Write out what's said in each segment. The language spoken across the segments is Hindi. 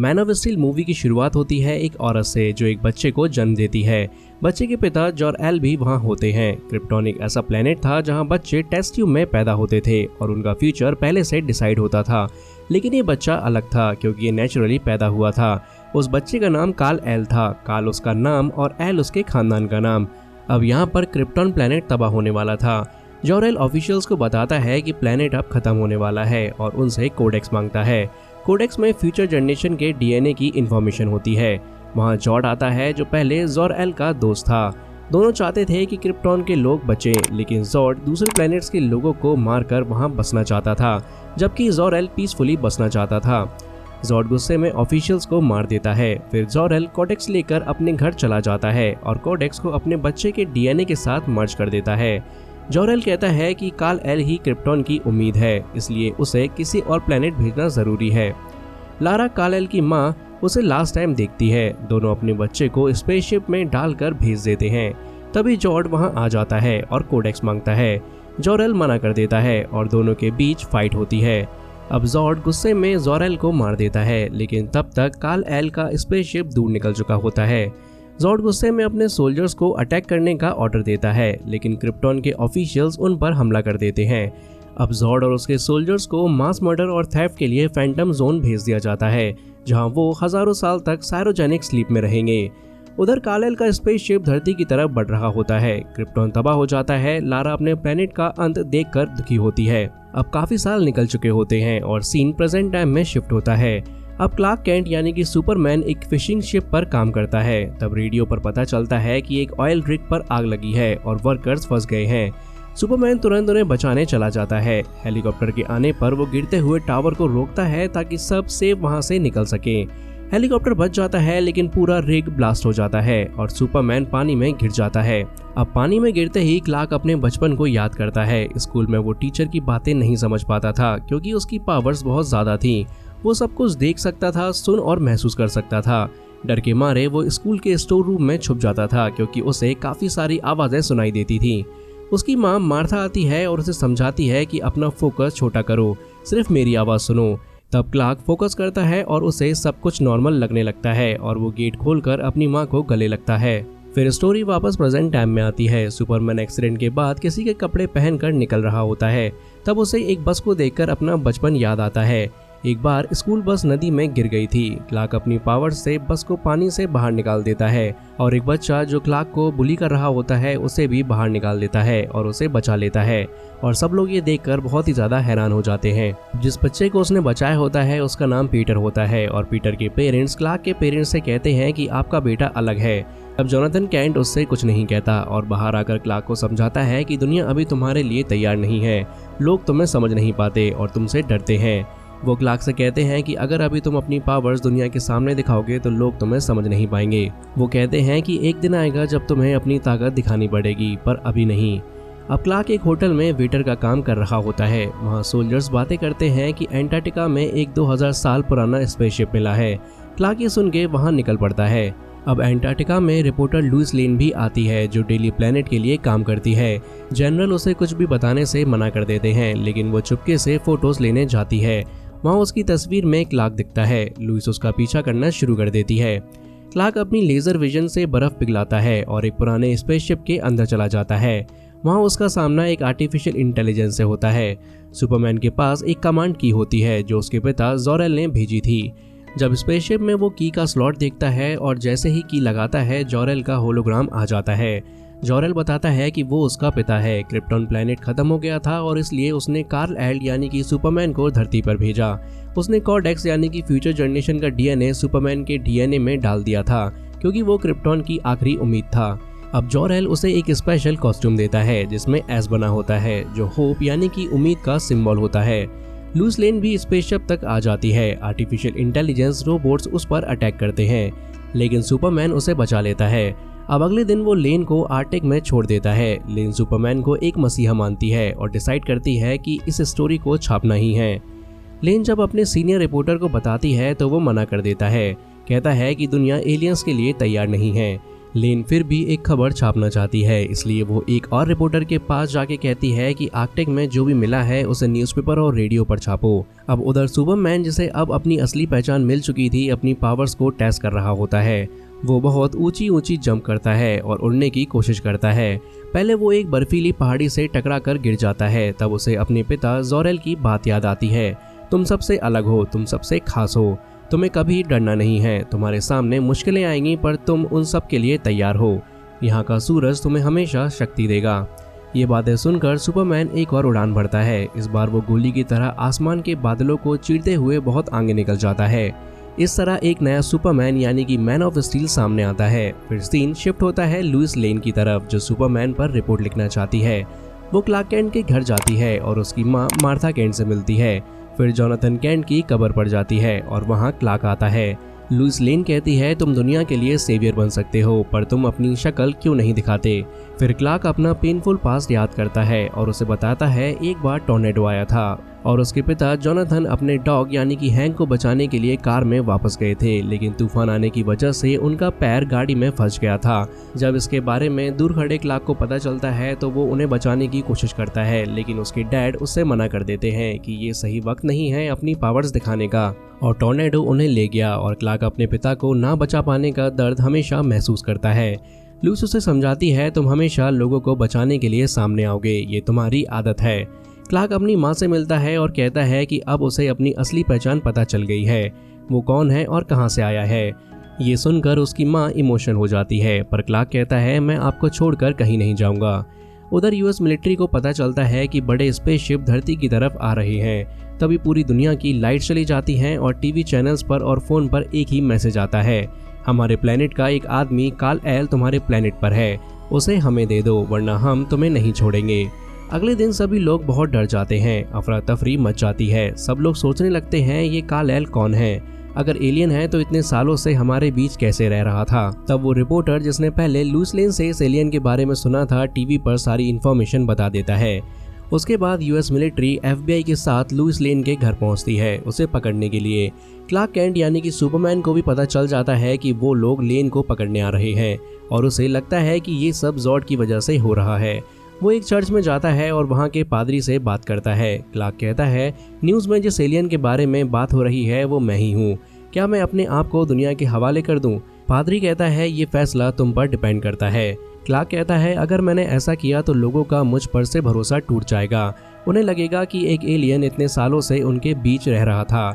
मैन ऑफ स्टील मूवी की शुरुआत होती है एक औरत से जो एक बच्चे को जन्म देती है। बच्चे के पिता जॉर-एल भी वहाँ होते हैं। क्रिप्टॉन एक ऐसा प्लेनेट था जहाँ बच्चे टेस्ट ट्यूब में पैदा होते थे और उनका फ्यूचर पहले से डिसाइड होता था। लेकिन ये बच्चा अलग था क्योंकि ये नेचुरली पैदा हुआ था। उस बच्चे का नाम काल-एल था। काल उसका नाम और एल उसके खानदान का नाम। अब यहाँ पर क्रिप्टॉन प्लेनेट तबाह होने वाला था। जॉर-एल ऑफिशियल्स को बताता है कि प्लेनेट अब खत्म होने वाला है और उनसे कोडेक्स मांगता है। कोडेक्स में फ्यूचर जनरेशन के डीएनए की इंफॉर्मेशन होती है। वहाँ जॉर्ड आता है जो पहले जॉर-एल का दोस्त था। दोनों चाहते थे कि क्रिप्टॉन के लोग बचें, लेकिन जॉर्ड दूसरे प्लैनेट्स के लोगों को मारकर वहाँ बसना चाहता था, जबकि जॉर-एल पीसफुली बसना चाहता था। जॉर्ड गुस्से में ऑफिशियल्स को मार देता है। फिर जॉर-एल कोडेक्स लेकर अपने घर चला जाता है और कोडेक्स को अपने बच्चे के डीएनए के साथ मर्ज कर देता है। जॉर-एल कहता है कि काल-एल ही क्रिप्टॉन की उम्मीद है, इसलिए उसे किसी और प्लेनेट भेजना जरूरी है। लारा काल-एल की माँ उसे लास्ट टाइम देखती है। दोनों अपने बच्चे को स्पेसशिप में डालकर भेज देते हैं। तभी जॉर्ड वहाँ आ जाता है और कोडेक्स मांगता है। जॉर-एल मना कर देता है और दोनों के बीच फाइट होती है। अब जॉर्ड गुस्से में जॉर-एल को मार देता है, लेकिन तब तक काल-एल का स्पेसशिप दूर निकल चुका होता है। जॉर्ड गुस्से में अपने सोल्जर्स को अटैक करने का ऑर्डर देता है, लेकिन क्रिप्टॉन के ऑफिशियल्स उन पर हमला कर देते हैं। अब जॉर्ड और उसके सोल्जर्स को मास मर्डर और थेफ्ट के लिए फैंटम जोन भेज दिया जाता है, जहां वो हजारों साल तक साइरोजेनिक स्लीप में रहेंगे। उधर काल-एल का स्पेसशिप धरती की तरफ बढ़ रहा होता है। क्रिप्टॉन तबाह हो जाता है। लारा अपने प्लेनेट का अंत देखकर दुखी होती है। अब काफी साल निकल चुके होते हैं और सीन प्रेजेंट टाइम में शिफ्ट होता है। अब क्लार्क केंट यानी कि सुपरमैन एक फिशिंग शिप पर काम करता है। तब रेडियो पर पता चलता है कि एक ऑयल रिग पर आग लगी है और वर्कर्स फंस गए हैं। सुपरमैन तुरंत उन्हें बचाने चला जाता है। हेलीकॉप्टर के आने पर वो गिरते हुए टावर को रोकता है ताकि सब सेफ वहां से निकल सके। हेलीकॉप्टर बच जाता है, लेकिन पूरा रिग ब्लास्ट हो जाता है और सुपरमैन पानी में गिर जाता है। अब पानी में गिरते ही क्लार्क अपने बचपन को याद करता है। स्कूल में वो टीचर की बातें नहीं समझ पाता था क्योंकि उसकी पावर्स बहुत ज्यादा थी। वो सब कुछ देख सकता था, सुन और महसूस कर सकता था। डर के मारे वो स्कूल के स्टोर रूम में छुप जाता था क्योंकि उसे काफी सारी आवाजें सुनाई देती थी। उसकी माँ मार्था आती है और उसे समझाती है कि अपना फोकस छोटा करो, सिर्फ मेरी आवाज सुनो। तब क्लार्क फोकस करता है और उसे सब कुछ नॉर्मल लगने लगता है और वो गेट खोलकर अपनी माँ को गले लगता है। फिर स्टोरी वापस प्रेजेंट टाइम में आती है। सुपरमैन एक्सीडेंट के बाद किसी के कपड़े पहनकर निकल रहा होता है। तब उसे एक बस को देखकर अपना बचपन याद आता है। एक बार स्कूल बस नदी में गिर गई थी। क्लार्क अपनी पावर से बस को पानी से बाहर निकाल देता है और एक बच्चा जो क्लार्क को बुली कर रहा होता है उसे भी बाहर निकाल देता है और उसे बचा लेता है। और सब लोग ये देखकर बहुत ही ज्यादा हैरान हो जाते हैं। जिस बच्चे को उसने बचाया होता है उसका नाम पीटर होता है और पीटर के पेरेंट्स क्लार्क के पेरेंट्स से कहते हैं कि आपका बेटा अलग है। अब जोनाथन केंट उससे कुछ नहीं कहता और बाहर आकर क्लार्क को समझाता है कि दुनिया अभी तुम्हारे लिए तैयार नहीं है। लोग तुम्हें समझ नहीं पाते और तुमसे डरते हैं। वो क्लार्क से कहते हैं कि अगर अभी तुम अपनी पावर्स दुनिया के सामने दिखाओगे तो लोग तुम्हें समझ नहीं पाएंगे। वो कहते हैं कि एक दिन आएगा जब तुम्हें अपनी ताकत दिखानी पड़ेगी, पर अभी नहीं। अब क्लार्क एक होटल में वेटर का काम कर रहा होता है। वहाँ सोल्जर्स बातें करते हैं कि एंटार्क्टिका में एक 2000 साल पुराना स्पेसशिप मिला है। क्लार्क ये सुन के वहाँ निकल पड़ता है। अब एंटार्क्टिका में रिपोर्टर लुइस लेन भी आती है जो डेली प्लेनेट के लिए काम करती है। जनरल उसे कुछ भी बताने से मना कर देते हैं, लेकिन वो चुपके से फोटोज लेने जाती है। वहाँ उसकी तस्वीर में क्लार्क दिखता है। लुइस उसका पीछा करना शुरू कर देती है। क्लार्क अपनी लेजर विजन से बर्फ पिघलाता है और एक पुराने स्पेसशिप के अंदर चला जाता है। वहाँ उसका सामना एक आर्टिफिशियल इंटेलिजेंस से होता है। सुपरमैन के पास एक कमांड की होती है जो उसके पिता जॉर-एल ने भेजी थी। जब स्पेसशिप में वो की का स्लॉट देखता है और जैसे ही की लगाता है जॉर-एल का होलोग्राम आ जाता है। जॉर-एल बताता है कि वो उसका पिता है। क्रिप्टॉन प्लेनेट खत्म हो गया था और इसलिए उसने काल-एल यानी कि सुपरमैन को धरती पर भेजा। उसने कोडेक्स यानी कि फ्यूचर जनरेशन का डीएनए सुपरमैन के डीएनए में डाल दिया था क्योंकि वो क्रिप्टॉन की आखिरी उम्मीद था। अब जॉर-एल उसे एक स्पेशल कॉस्ट्यूम देता है जिसमें एस बना होता है जो होप यानी कि उम्मीद का सिंबल होता है। लुइस लेन भी स्पेसशिप तक आ जाती है। आर्टिफिशियल इंटेलिजेंस रोबोट्स उस पर अटैक करते हैं, लेकिन सुपरमैन उसे बचा लेता है। अब अगले दिन वो लेन को आर्कटिक में छोड़ देता है। लेन सुपरमैन को एक मसीहा मानती है और डिसाइड करती है कि इस स्टोरी को छापना ही है। लेन जब अपने सीनियर रिपोर्टर को बताती है तो वो मना कर देता है। कहता है कि दुनिया एलियंस के लिए तैयार नहीं है। लेन फिर भी एक खबर छापना चाहती है, इसलिए वो एक और रिपोर्टर के पास जाके कहती है कि आर्कटिक में जो भी मिला है उसे न्यूज़पेपर और रेडियो पर छापो। अब उधर सुपरमैन, जिसे अब अपनी असली पहचान मिल चुकी थी, अपनी पावर्स को टेस्ट कर रहा होता है। वो बहुत ऊंची ऊंची जंप करता है और उड़ने की कोशिश करता है। पहले वो एक बर्फीली पहाड़ी से टकरा कर गिर जाता है। तब उसे अपने पिता जोरेल की बात याद आती है। तुम सबसे अलग हो, तुम सबसे खास हो, तुम्हें कभी डरना नहीं है। तुम्हारे सामने मुश्किलें आएंगी पर तुम उन सब के लिए तैयार हो। यहाँ का सूरज तुम्हें हमेशा शक्ति देगा। ये बातें सुनकर सुपरमैन एक और उड़ान भरता है। इस बार वो गोली की तरह आसमान के बादलों को चीरते हुए बहुत आगे निकल जाता है। इस तरह एक नया सुपरमैन यानी कि मैन ऑफ स्टील सामने आता है। फिर सीन शिफ्ट होता है लुइस लेन की तरफ, जो सुपरमैन पर रिपोर्ट लिखना चाहती है। वो क्लार्क कैंट के घर जाती है और उसकी माँ मार्था कैंट से मिलती है। फिर जोनाथन कैंट की कब्र पड़ जाती है और वहाँ क्लार्क आता है। लुइस लेन कहती है, तुम दुनिया के लिए सेवियर बन सकते हो, पर तुम अपनी शक्ल क्यों नहीं दिखाते। फिर क्लार्क अपना पेनफुल पास्ट याद करता है और उसे बताता है एक बार टॉर्नेडो आया था और उसके पिता जोनाथन अपने डॉग यानी कि हैंक को बचाने के लिए कार में वापस गए थे, लेकिन तूफान आने की वजह से उनका पैर गाड़ी में फंस गया था। जब इसके बारे में दूर खड़े क्लार्क को पता चलता है तो वो उन्हें बचाने की कोशिश करता है, लेकिन उसके डैड उससे मना कर देते हैं कि ये सही वक्त नहीं है अपनी पावर्स दिखाने का, और टॉर्नेडो उन्हें ले गया और क्लार्क अपने पिता को ना बचा पाने का दर्द हमेशा महसूस करता है। लुइस उसे समझाती है, तुम हमेशा लोगों को बचाने के लिए सामने आओगे, ये तुम्हारी आदत है। क्लार्क अपनी माँ से मिलता है और कहता है कि अब उसे अपनी असली पहचान पता चल गई है, वो कौन है और कहाँ से आया है। ये सुनकर उसकी माँ इमोशनल हो जाती है, पर क्लार्क कहता है, मैं आपको छोड़कर कहीं नहीं जाऊँगा। उधर यूएस मिलिट्री को पता चलता है कि बड़े स्पेसशिप धरती की तरफ आ रहे हैं। तभी पूरी दुनिया की लाइट चली जाती हैं और टीवी चैनल्स पर और फोन पर एक ही मैसेज आता है, हमारे प्लेनेट का एक आदमी काल एल तुम्हारे प्लेनेट पर है, उसे हमें दे दो वरना हम तुम्हें नहीं छोड़ेंगे। अगले दिन सभी लोग बहुत डर जाते हैं, अफरा तफरी मच जाती है। सब लोग सोचने लगते हैं ये काल एल कौन है, अगर एलियन है तो इतने सालों से हमारे बीच कैसे रह रहा था। तब वो रिपोर्टर जिसने पहले लुइस लेन से इस एलियन के बारे में सुना था, टीवी पर सारी इन्फॉर्मेशन बता देता है। उसके बाद यूएस मिलिट्री एफबीआई के साथ लुइस लेन के घर पहुंचती है उसे पकड़ने के लिए। क्लार्क कैंट यानी कि सुपरमैन को भी पता चल जाता है कि वो लोग लेन को पकड़ने आ रहे हैं और उसे लगता है कि ये सब जॉर्ड की वजह से हो रहा है। वो एक चर्च में जाता है और वहाँ के पादरी से बात करता है। क्लार्क कहता है, न्यूज़ में जिस एलियन के बारे में बात हो रही है वो मैं ही हूँ, क्या मैं अपने आप को दुनिया के हवाले कर दूँ। पादरी कहता है, ये फैसला तुम पर डिपेंड करता है। क्लार्क कहता है, अगर मैंने ऐसा किया तो लोगों का मुझ पर से भरोसा टूट जाएगा, उन्हें लगेगा कि एक एलियन इतने सालों से उनके बीच रह रहा था।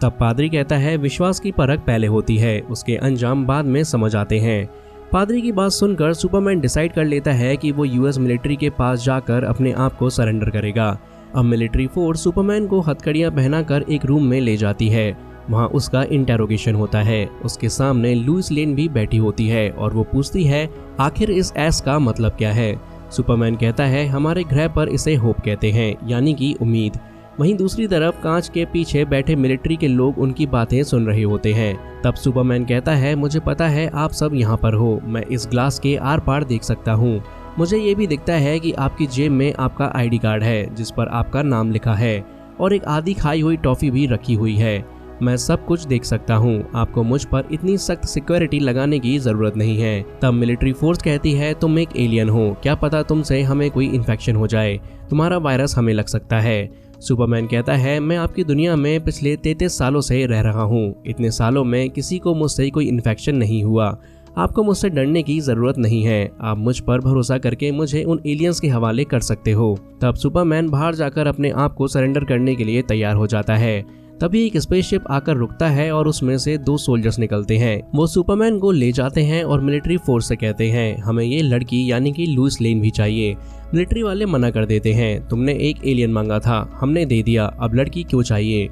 तब पादरी कहता है, विश्वास की परख पहले होती है, उसके अंजाम बाद में समझ आते हैं। पादरी की बात सुनकर सुपरमैन डिसाइड कर लेता है कि वो यूएस मिलिट्री के पास जाकर अपने आप को सरेंडर करेगा। अब मिलिट्री फोर्स सुपरमैन को हथकड़ियां पहनाकर एक रूम में ले जाती है। वहाँ उसका इंटेरोगेशन होता है। उसके सामने लुइस लेन भी बैठी होती है और वो पूछती है, आखिर इस एस का मतलब क्या है। सुपरमैन कहता है, हमारे ग्रह पर इसे होप कहते हैं, यानी कि उम्मीद। वहीं दूसरी तरफ कांच के पीछे बैठे मिलिट्री के लोग उनकी बातें सुन रहे होते हैं। तब सुपरमैन कहता है, मुझे पता है आप सब यहाँ पर हो, मैं इस ग्लास के आर पार देख सकता हूँ। मुझे ये भी दिखता है कि आपकी जेब में आपका आईडी कार्ड है जिस पर आपका नाम लिखा है और एक आधी खाई हुई टॉफी भी रखी हुई है। मैं सब कुछ देख सकता हूँ, आपको मुझ पर इतनी सख्त सिक्योरिटी लगाने की जरूरत नहीं है। तब मिलिट्री फोर्स कहती है, तुम एक एलियन हो, क्या पता तुमसे हमें कोई इन्फेक्शन हो जाए, तुम्हारा वायरस हमें लग सकता है। सुपरमैन कहता है, मैं आपकी दुनिया में पिछले 33 सालों से रह रहा हूँ, इतने सालों में किसी को मुझसे कोई इन्फेक्शन नहीं हुआ, आपको मुझसे डरने की जरूरत नहीं है, आप मुझ पर भरोसा करके मुझे उन एलियंस के हवाले कर सकते हो। तब सुपरमैन बाहर जाकर अपने आप को सरेंडर करने के लिए तैयार हो जाता है। तभी एक स्पेसशिप आकर रुकता है और उसमें से 2 सोल्जर्स निकलते हैं। वो सुपरमैन को ले जाते हैं और मिलिट्री फोर्स से कहते हैं, हमें ये लड़की यानी कि लुइस लेन भी चाहिए। मिलिट्री वाले मना कर देते हैं, तुमने एक एलियन मांगा था, हमने दे दिया, अब लड़की क्यों चाहिए।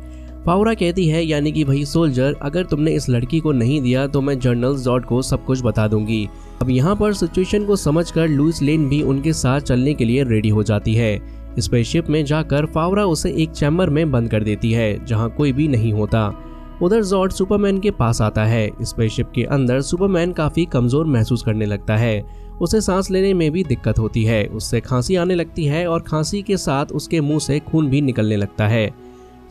फावरा कहती है, यानी कि वही सोल्जर, अगर तुमने इस लड़की को नहीं दिया तो मैं जनरल जॉर्ड को सब कुछ बता दूंगी। अब यहाँ पर सिचुएशन को समझकर लुइस लेन भी उनके साथ चलने के लिए रेडी हो जाती है। स्पेसशिप में जाकर फावरा उसे एक चैम्बर में बंद कर देती है जहाँ कोई भी नहीं होता। उधर जॉर्ड सुपरमैन के पास आता है। स्पेसशिप के अंदर सुपरमैन काफी कमजोर महसूस करने लगता है, उसे सांस लेने में भी दिक्कत होती है, उससे खांसी आने लगती है और खांसी के साथ उसके मुंह से खून भी निकलने लगता है।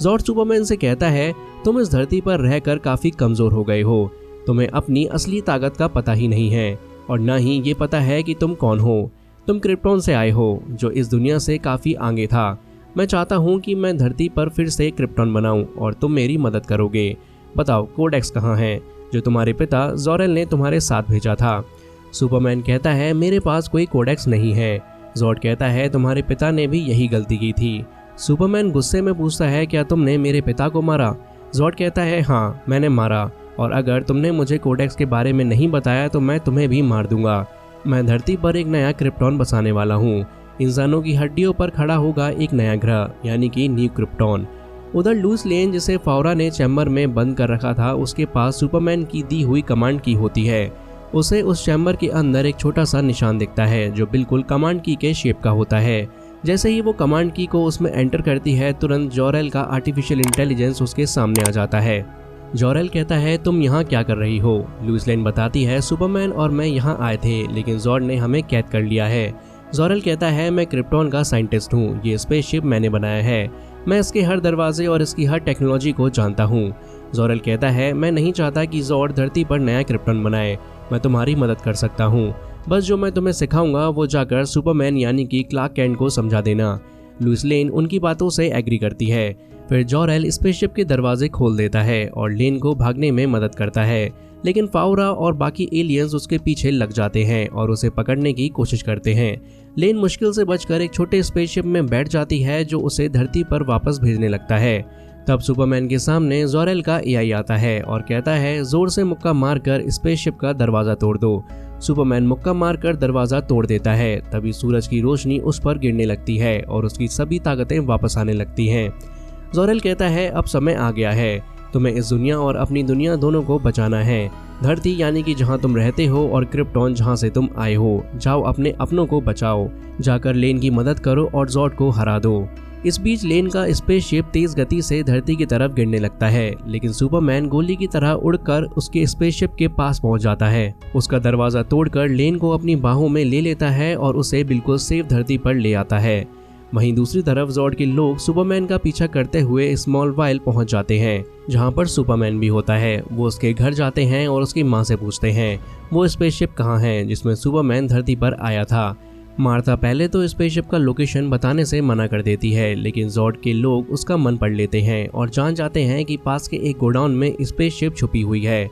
जॉर्ड सुपरमैन से कहता है, तुम इस धरती पर रहकर काफी कमजोर हो गए हो, तुम्हें अपनी असली ताकत का पता ही नहीं है। और ना ही ये पता है कि तुम कौन हो। तुम क्रिप्टॉन से आए हो, जो इस दुनिया से काफ़ी आगे था। मैं चाहता हूँ कि मैं धरती पर फिर से क्रिप्टॉन बनाऊँ और तुम मेरी मदद करोगे। बताओ कोडेक्स कहाँ है, जो तुम्हारे पिता ज़ोरेल ने तुम्हारे साथ भेजा था। सुपरमैन कहता है मेरे पास कोई कोडेक्स नहीं है। ज़ोर्ड कहता है तुम्हारे पिता ने भी यही गलती की थी। सुपरमैन गुस्से में पूछता है क्या तुमने मेरे पिता को मारा। ज़ोर्ड कहता है हाँ मैंने मारा, और अगर तुमने मुझे कोडेक्स के बारे में नहीं बताया तो मैं तुम्हें भी मार दूंगा। मैं धरती पर एक नया क्रिप्टॉन बसाने वाला हूँ। इंसानों की हड्डियों पर खड़ा होगा एक नया ग्रह, यानी कि न्यू क्रिप्टॉन। उधर लूस लेन, जिसे फावरा ने चैम्बर में बंद कर रखा था, उसके पास सुपरमैन की दी हुई कमांड की होती है। उसे उस चैम्बर के अंदर एक छोटा सा निशान दिखता है जो बिल्कुल कमांड की के शेप का होता है। जैसे ही वो कमांड की को उसमें एंटर करती है, तुरंत ज़ोरेल का आर्टिफिशियल इंटेलिजेंस उसके सामने आ जाता है। ज़ोरेल कहता है तुम यहाँ क्या कर रही हो। लूस लेन बताती है सुपरमैन और मैं यहाँ आए थे, लेकिन ज़ोर्ड ने हमें कैद कर लिया है। ज़ोरेल कहता है मैं क्रिप्टॉन का साइंटिस्ट हूँ, ये स्पेसशिप मैंने बनाया है। मैं इसके हर दरवाजे और इसकी हर टेक्नोलॉजी को जानता हूँ। ज़ोरेल कहता है मैं नहीं चाहता कि ज़ोर्ड धरती पर नया क्रिप्टॉन बनाए। मैं तुम्हारी मदद कर सकता हूँ, बस जो मैं तुम्हें सिखाऊंगा वो जाकर सुपरमैन यानी कि क्लार्क कैंट को समझा देना। लूस लेन उनकी बातों से एग्री करती है। फिर ज़ोरेल स्पेसशिप के दरवाजे खोल देता है और लेन को भागने में मदद करता है, लेकिन फावरा और बाकी एलियंस उसके पीछे लग जाते हैं और उसे पकड़ने की कोशिश करते हैं। लेन मुश्किल से बचकर एक छोटे स्पेसशिप में बैठ जाती है जो उसे धरती पर वापस भेजने लगता है। तब सुपरमैन के सामने ज़ोरेल का एआई आता है और कहता है जोर से मुक्का मारकर स्पेसशिप का दरवाज़ा तोड़ दो। सुपरमैन मुक्का मारकर दरवाज़ा तोड़ देता है। तभी सूरज की रोशनी उस पर गिरने लगती है और उसकी सभी ताकतें वापस आने लगती हैं। ज़ोरेल कहता है अब समय आ गया है, तुम्हें इस दुनिया और अपनी दुनिया दोनों को बचाना है। धरती यानी कि जहाँ तुम रहते हो और क्रिप्टॉन जहाँ से तुम आए हो, जाओ अपने अपनों को बचाओ, जाकर लेन की मदद करो और ज़ोर्ड को हरा दो। इस बीच लेन का स्पेसशिप तेज गति से धरती की तरफ गिरने लगता है, लेकिन सुपरमैन गोली की तरह उड़कर उसके स्पेसशिप के पास पहुंच जाता है। उसका दरवाजा तोड़कर लेन को अपनी बाहों में ले लेता है और उसे बिल्कुल सेफ धरती पर ले आता है। वहीं दूसरी तरफ ज़ोर्ड के लोग सुपरमैन का पीछा करते हुए स्मॉलवाइल पहुंच जाते हैं, जहां पर सुपरमैन भी होता है। वो उसके घर जाते हैं और उसकी मां से पूछते हैं वो स्पेसशिप कहाँ है जिसमें सुपरमैन धरती पर आया था। मार्था पहले तो स्पेसशिप का लोकेशन बताने से मना कर देती है, लेकिन ज़ोर्ड के लोग उसका मन पढ़ लेते हैं और जान जाते हैं कि पास के एक गोडाउन में स्पेसशिप छुपी हुई है।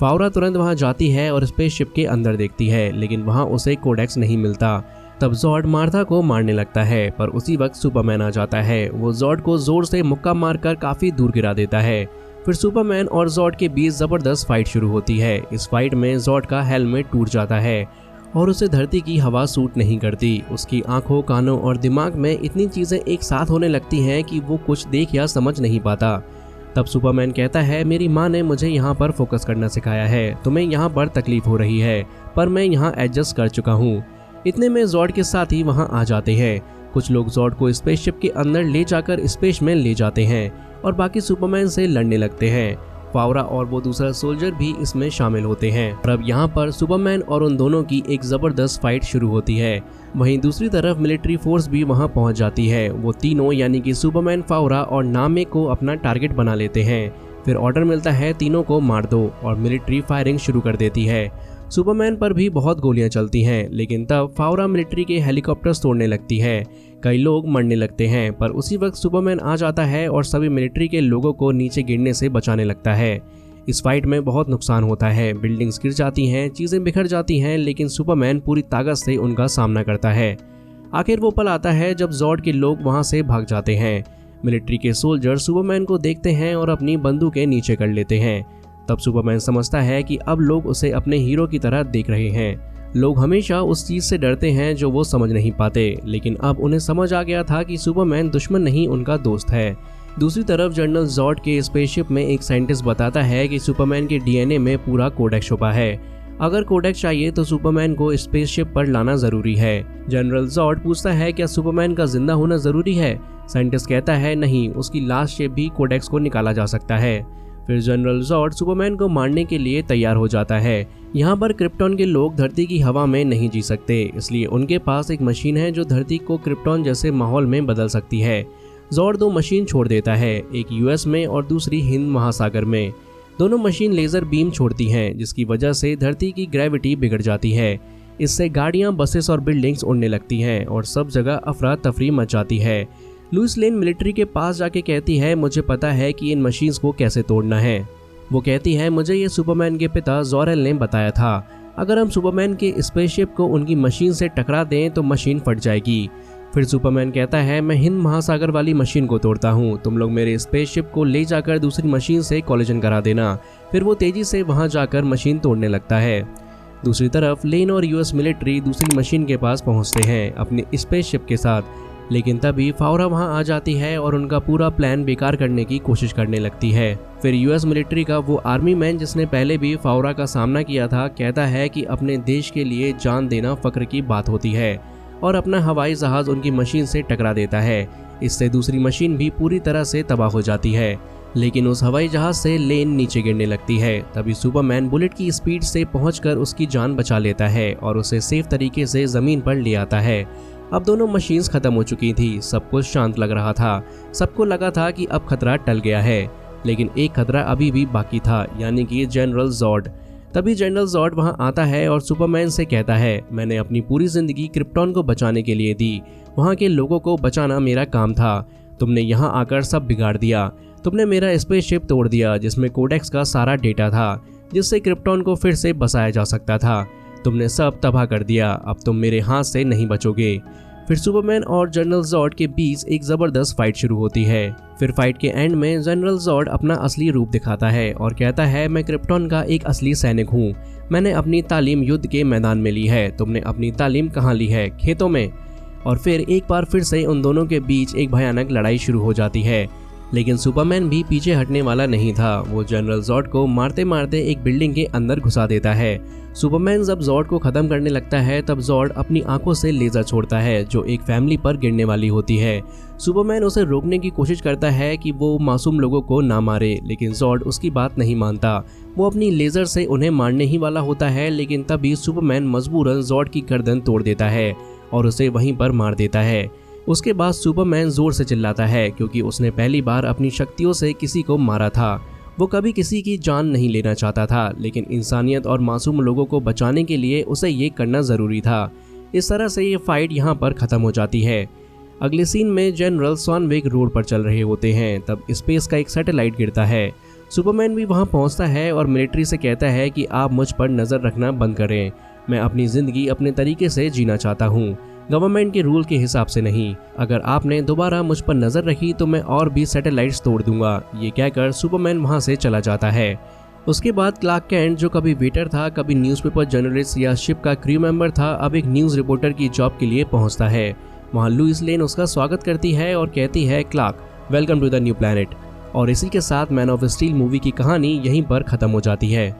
फावरा तुरंत वहां जाती है और स्पेसशिप के अंदर देखती है, लेकिन वहां उसे कोडेक्स नहीं मिलता। तब ज़ोर्ड मार्था को मारने लगता है, पर उसी वक्त सुपरमैन आ जाता है। वो ज़ोर्ड को जोर से मुक्का मारकर काफ़ी दूर गिरा देता है। फिर सुपरमैन और ज़ोर्ड के बीच ज़बरदस्त फाइट शुरू होती है। इस फाइट में ज़ोर्ड का हेलमेट टूट जाता है और उसे धरती की हवा सूट नहीं करती। उसकी आंखों, कानों और दिमाग में इतनी चीज़ें एक साथ होने लगती हैं कि वो कुछ देख या समझ नहीं पाता। तब सुपरमैन कहता है मेरी माँ ने मुझे यहाँ पर फोकस करना सिखाया है। तुम्हें यहाँ पर तकलीफ हो रही है, पर मैं यहाँ एडजस्ट कर चुका हूँ। इतने में ज़ोर्ड के साथ ही वहाँ आ जाते हैं। कुछ लोग ज़ोर्ड को स्पेसशिप के अंदर ले जाकर स्पेस में ले जाते हैं और बाकी सुपरमैन से लड़ने लगते हैं। फावरा और वो दूसरा सोल्जर भी इसमें शामिल होते हैं और अब यहाँ पर सुपरमैन और उन दोनों की एक ज़बरदस्त फाइट शुरू होती है। वहीं दूसरी तरफ मिलिट्री फोर्स भी वहाँ पहुँच जाती है। वो तीनों यानी कि सुपरमैन, फावरा और नामे को अपना टारगेट बना लेते हैं। फिर ऑर्डर मिलता है तीनों को मार दो और मिलिट्री फायरिंग शुरू कर देती है। सुपरमैन पर भी बहुत गोलियां चलती हैं, लेकिन तब फावरा मिलिट्री के हेलीकॉप्टर्स तोड़ने लगती है। कई लोग मरने लगते हैं, पर उसी वक्त सुपरमैन आ जाता है और सभी मिलिट्री के लोगों को नीचे गिरने से बचाने लगता है। इस फाइट में बहुत नुकसान होता है, बिल्डिंग्स गिर जाती हैं, चीज़ें बिखर जाती हैं, लेकिन सुपरमैन पूरी ताकत से उनका सामना करता है। आखिर वो पल आता है जब ज़ोर्ड के लोग वहाँ से भाग जाते हैं। मिलिट्री के सोल्जर सुपरमैन को देखते हैं और अपनी बंदूकें नीचे कर लेते हैं। तब सुपरमैन समझता है कि अब लोग उसे अपने हीरो की तरह देख रहे हैं। लोग हमेशा उस चीज़ से डरते हैं जो वो समझ नहीं पाते, लेकिन अब उन्हें समझ आ गया था कि सुपरमैन दुश्मन नहीं, उनका दोस्त है। दूसरी तरफ जनरल ज़ोर्ड के स्पेसशिप में एक साइंटिस्ट बताता है कि सुपरमैन के डीएनए में पूरा कोडेक्स छुपा है। अगर कोडेक्स चाहिए तो सुपरमैन को स्पेसशिप पर लाना ज़रूरी है। जनरल ज़ोर्ड पूछता है क्या सुपरमैन का जिंदा होना ज़रूरी है। साइंटिस्ट कहता है नहीं, उसकी लाश से भी कोडेक्स को निकाला जा सकता है। फिर जनरल ज़ोर्ड सुपरमैन को मारने के लिए तैयार हो जाता है। यहाँ पर क्रिप्टॉन के लोग धरती की हवा में नहीं जी सकते, इसलिए उनके पास एक मशीन है जो धरती को क्रिप्टॉन जैसे माहौल में बदल सकती है। ज़ोर्ड दो मशीन छोड़ देता है, एक यूएस में और दूसरी हिंद महासागर में। दोनों मशीन लेजर बीम छोड़ती हैं, जिसकी वजह से धरती की ग्रेविटी बिगड़ जाती है। इससे गाड़ियां, बसेस और बिल्डिंग्स उड़ने लगती हैं और सब जगह अफरा तफरी मच जाती है। लुइस लेन मिलिट्री के पास जाके कहती है, मुझे पता है कि इन मशीन्स को कैसे तोड़ना है। वो कहती है, मुझे ये सुपरमैन के पिता ज़ोरेल ने बताया था। अगर हम सुपरमैन के स्पेसशिप को उनकी मशीन से टकरा दें तो मशीन फट जाएगी। फिर सुपरमैन कहता है, मैं हिंद महासागर वाली मशीन को तोड़ता हूँ, तुम लोग मेरे स्पेसशिप को ले जाकर दूसरी मशीन से कॉलिजन करा देना। फिर वो तेजी से वहाँ जाकर मशीन तोड़ने लगता है। दूसरी तरफ लेन और यूएस मिलिट्री दूसरी मशीन के पास पहुँचते हैं अपनी स्पेसशिप के साथ, लेकिन तभी फावरा वहां आ जाती है और उनका पूरा प्लान बेकार करने की कोशिश करने लगती है। फिर यूएस मिलिट्री का वो आर्मी मैन जिसने पहले भी फावरा का सामना किया था, कहता है कि अपने देश के लिए जान देना फक्र की बात होती है, और अपना हवाई जहाज उनकी मशीन से टकरा देता है। इससे दूसरी मशीन भी पूरी तरह से तबाह हो जाती है, लेकिन उस हवाई जहाज से लेन नीचे गिरने लगती है। तभी सुपरमैन बुलेट की स्पीड से पहुंचकर उसकी जान बचा लेता है और उसे सेफ तरीके से जमीन पर ले आता है। अब दोनों मशीन्स खत्म हो चुकी थी, सब कुछ शांत लग रहा था। सबको लगा था कि अब खतरा टल गया है, लेकिन एक खतरा अभी भी बाकी था, यानी कि जनरल ज़ॉर्ड। तभी जनरल ज़ॉर्ड वहां आता है और सुपरमैन से कहता है, मैंने अपनी पूरी जिंदगी क्रिप्टॉन को बचाने के लिए दी, वहां के लोगों को बचाना मेरा काम था। तुमने यहाँ आकर सब बिगाड़ दिया। तुमने मेरा स्पेसशिप तोड़ दिया जिसमें कोडेक्स का सारा डेटा था, जिससे क्रिप्टॉन को फिर से बसाया जा सकता था। तुमने सब तबाह कर दिया, अब तुम मेरे हाथ से नहीं बचोगे। फिर सुपरमैन और जनरल ज़ॉर्ड के बीच एक ज़बरदस्त फाइट शुरू होती है। फिर फाइट के एंड में जनरल ज़ॉर्ड अपना असली रूप दिखाता है और कहता है, मैं क्रिप्टॉन का एक असली सैनिक हूँ। मैंने अपनी तालीम युद्ध के मैदान में ली है। तुमने अपनी तालीम कहाँ ली है? खेतों में। और फिर एक बार फिर से उन दोनों के बीच एक भयानक लड़ाई शुरू हो जाती है, लेकिन सुपरमैन भी पीछे हटने वाला नहीं था। वो जनरल ज़ॉर्ड को मारते मारते एक बिल्डिंग के अंदर घुसा देता है। सुपरमैन जब ज़ॉर्ड को खत्म करने लगता है तब ज़ॉर्ड अपनी आंखों से लेज़र छोड़ता है जो एक फैमिली पर गिरने वाली होती है। सुपरमैन उसे रोकने की कोशिश करता है कि वो मासूम लोगों को ना मारे, लेकिन ज़ॉर्ड उसकी बात नहीं मानता। वो अपनी लेज़र से उन्हें मारने ही वाला होता है, लेकिन तभी सुपरमैन मजबूरन ज़ॉर्ड की गर्दन तोड़ देता है और उसे वहीं पर मार देता है। उसके बाद सुपरमैन जोर से चिल्लाता है क्योंकि उसने पहली बार अपनी शक्तियों से किसी को मारा था। वो कभी किसी की जान नहीं लेना चाहता था, लेकिन इंसानियत और मासूम लोगों को बचाने के लिए उसे ये करना ज़रूरी था। इस तरह से ये फाइट यहाँ पर ख़त्म हो जाती है। अगले सीन में जनरल स्वानविक रोड पर चल रहे होते हैं, तब स्पेस का एक सैटेलाइट गिरता है। सुपरमैन भी वहाँ पहुँचता है और मिलिट्री से कहता है कि आप मुझ पर नज़र रखना बंद करें। मैं अपनी ज़िंदगी अपने तरीके से जीना चाहता हूँ, गवर्नमेंट के रूल के हिसाब से नहीं। अगर आपने दोबारा मुझ पर नज़र रखी तो मैं और भी सैटेलाइट्स तोड़ दूंगा। ये कहकर सुपरमैन वहां से चला जाता है। उसके बाद क्लार्क कैंट, जो कभी वेटर था, कभी न्यूज़पेपर जर्नलिस्ट या शिप का क्रू मेंबर था, अब एक न्यूज़ रिपोर्टर की जॉब के लिए पहुंचता है। वहां लुइस लेन उसका स्वागत करती है और कहती है, Clarke, welcome to the new planet. और इसी के साथ मैन ऑफ स्टील मूवी की कहानी यहीं पर ख़त्म हो जाती है।